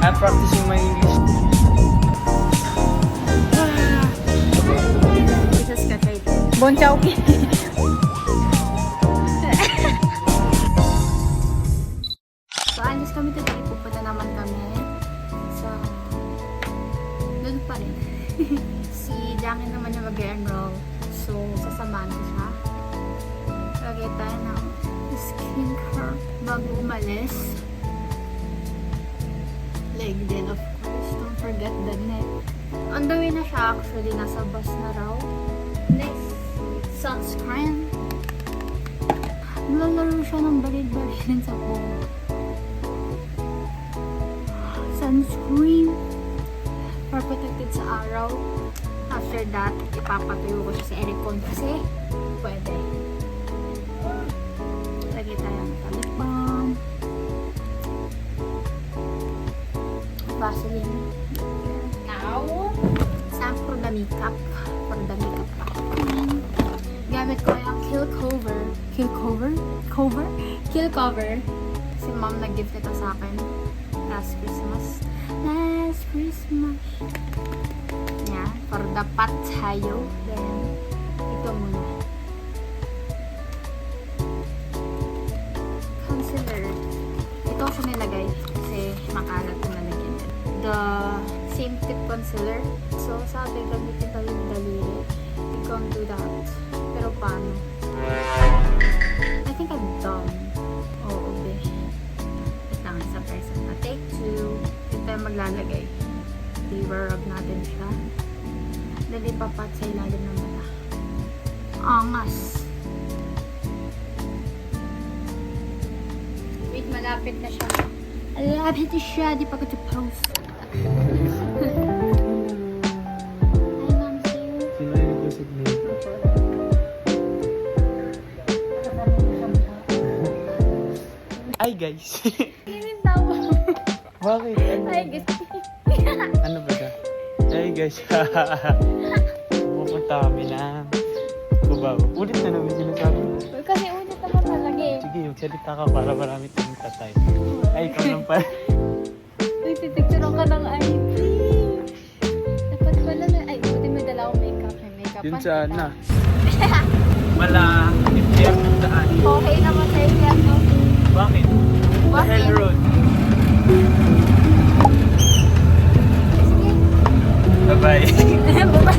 I'm practicing my English. This is Katay. Bon Chowki. So, alis kami today. Pupunta naman kami sa... doon pa rin. Si Jackie naman yung mag-enroll. So, sasamahan ko siya. Lagay tayo ng skincare bago umalis. Leg din, of course. Don't forget the neck. On the way na siya, actually. Nasa bus na raw. Next, sunscreen. Naglalaro siya ng balid-balid sa phone. Sunscreen. For protected sa araw. After that, ipapatuyo ko siya sa aircon kasi pwede. Lagay tayo ng lip balm. Vaseline. Now, time for the makeup. For the makeup pack. Gamit ko yung Kill Cover. Si mom nag-gift ito sa akin last Christmas. Yan. For the pat tayo. Then, ito muna. Concealer. Ito ako nilagay kasi makalat ko nalagyan. The same tip concealer. So, sabi, gamitin tayo yung daliri. You can't do that. Pero paano? I think I'm dumb. Oo, be. Wait lang, surprise na. Take 2. Ito tayo maglalagay. I-rub natin siya. Dali papat sa ilalim ng mata. Angas. Wait, malapit na siya. Malapit na siya. Di pa ko to post. Hi, ma'am. Sino yung designate? Ay, guys. Hindi tawa. Bakit? Hi, guys. Ano ba siya? Hey guys, pupunta kami na Cubao. Ulit na namin sinasabi. Kasi ulit naman talaga eh. Sige, magsalita ka para marami tayong tatay. Ay, ikaw lang pala. Nagtitigturan ka ng IP. Dapat pala na, ay, buti may dala akong makeup. May makeup Yun pa. saan na? Wala, FDF ng daan. Okay naman sa iyo, no? Bakit? Hell Road. Bye-bye. Bye-bye.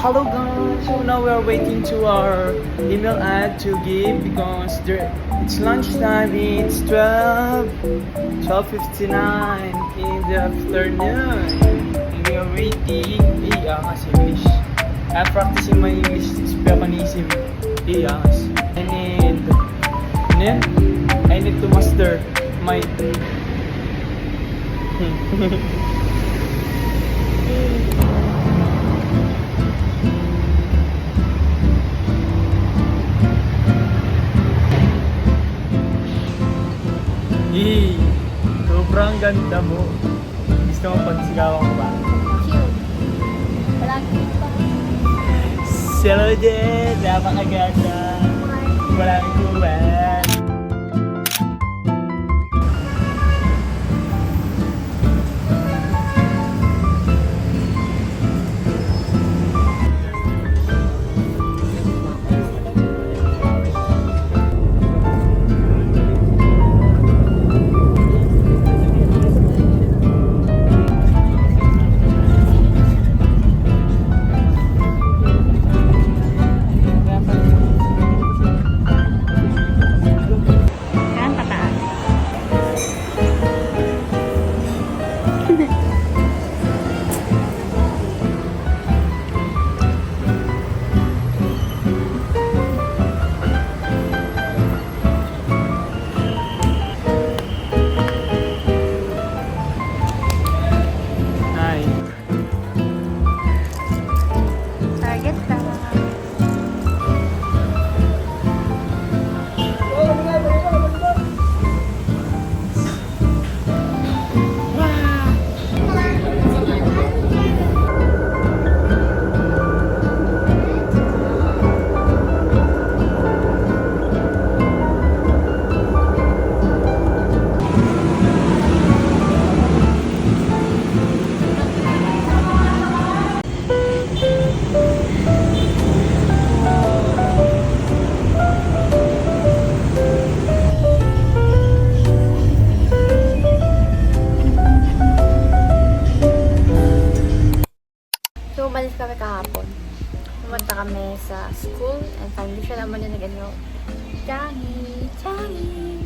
Hello guys, so now we are waiting to our email ad to give because it's lunchtime, it's 12:59 in the afternoon. And we are waiting. Iyangas English. I'm practicing my English Japanism. Iyangas. I need to master my sobrang ganda mo. Gusto mo pagsigawan ko ba? Cute. Walang cute pa. Saludin! Napakaganda! Walang kuwan! Changi.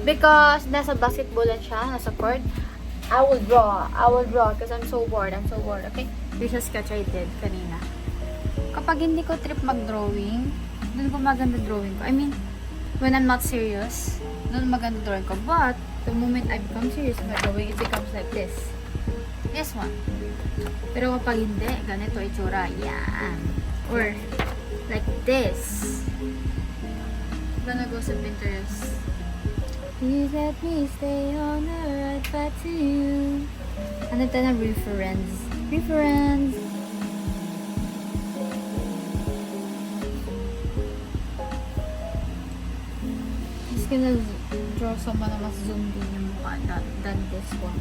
Because nasa basketball lang siya, nasa court. I will draw because I'm so bored, okay? This is sketch I did kanina. Kapag hindi ko trip mag-drawing, dun ko maganda drawing ko. I mean, when I'm not serious, dun maganda drawing ko. But, the moment I become serious with my drawing, it becomes like this. This one. Pero kapag hindi, ganito itsura. Yan. Or, like this. Gonna go sa Pinterest. Please let me stay on the right path to you. Ano ito na reference? Just gonna draw someone na mas zoom din yung mukha than this one.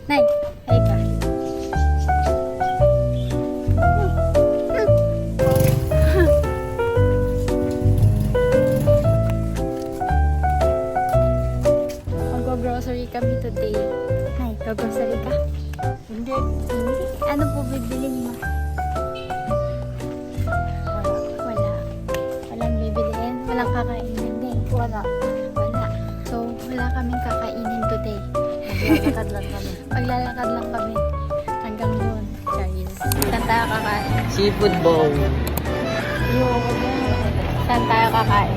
Nay, ay ka. Mag-grocery kami today. Hi, go-grocery ka? Hindi. Ano po bibilin mo? Wala. Walang bibiliin. Walang kakainin din. Wala. So, wala kaming kakainin today. Maglalakad lang kami. Maglalakad lang kami. Hanggang doon. Charis. Saan tayo kakain? Seafood bowl. Saan tayo kakain?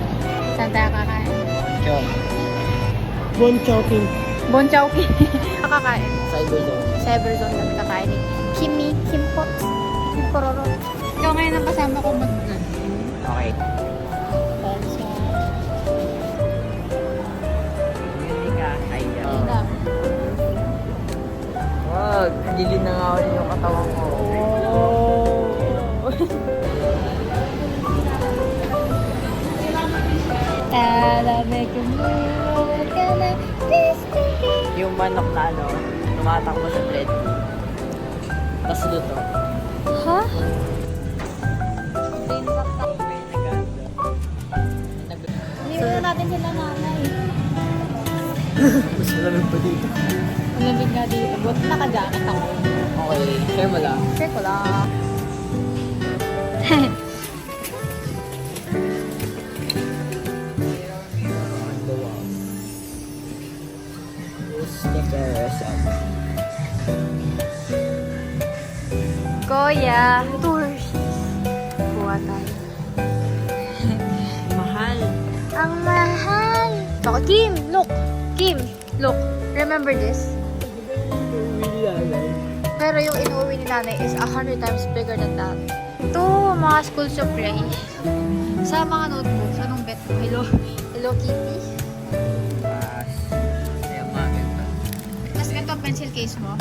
Chop. Bon chopping. Bon Chowking. Kakain. Cyberzone. Kami kakain ni Kimpot. Kimpororo. Ikaw ngayon ang kasama ko mag-vlog. Okay. Ayun na. Wag, gilid na nga ako yung katawan ko. Yung manok na ano, tumatakbo sa bread. Tapos luto. Ha? Hindi na natin sila nanay. Mas malamig pa dito. Malamig nga dito. Buat naka-jacket ako. Okay, share mo lang. Share ko lang. Stickers. Kuya, tours. Kuha tayo. Mahal. Ang mahal. So, Kim, look. Remember this? Pero yung inuwi ni nanay is 100 times bigger than that. Ito, mga school supplies. Sa mga notebooks, anong bet mo? Hello Kitty? Kaya maganda. Tapos ito, pencil case mo.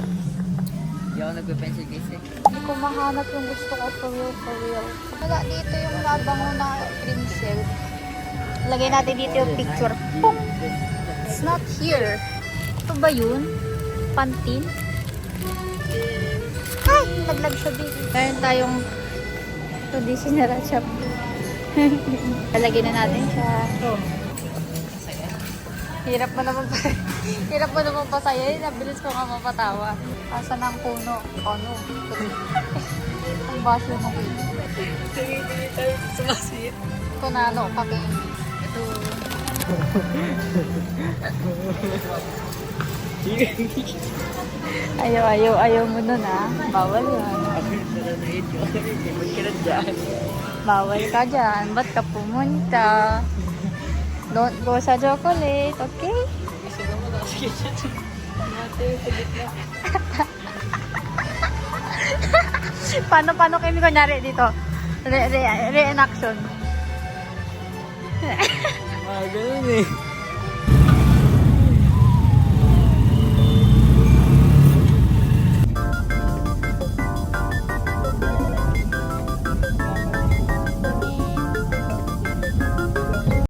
Hindi ako nagpe-pencil case eh. Hindi ko mahanap yung gusto ko for real. Wala dito yung nabango na cream silk. Lagay natin dito yung picture. Pum! It's not here. Ito ba yun? Pantene? Ay! Naglag siya dito. Meron tayong traditional shop. Lalagay na natin siya. Hirap mo naman pasaya. Nabilis ko nga mapatawa. Asan ang puno? Ano? Ang basyo mo ko. Sumasit. Ito na ano, paki. Ito. Ayaw mo nun ah. Bawal yan. Ako yung nanonood ko. Hindi mo dyan. Bawal ka dyan. Ba't ka pumunta? Don't go sa chocolate, okay? Isa ka mo na. Sige, natin sa gitna. Paano kayo kunyari dito? Reenaction. Ganun eh.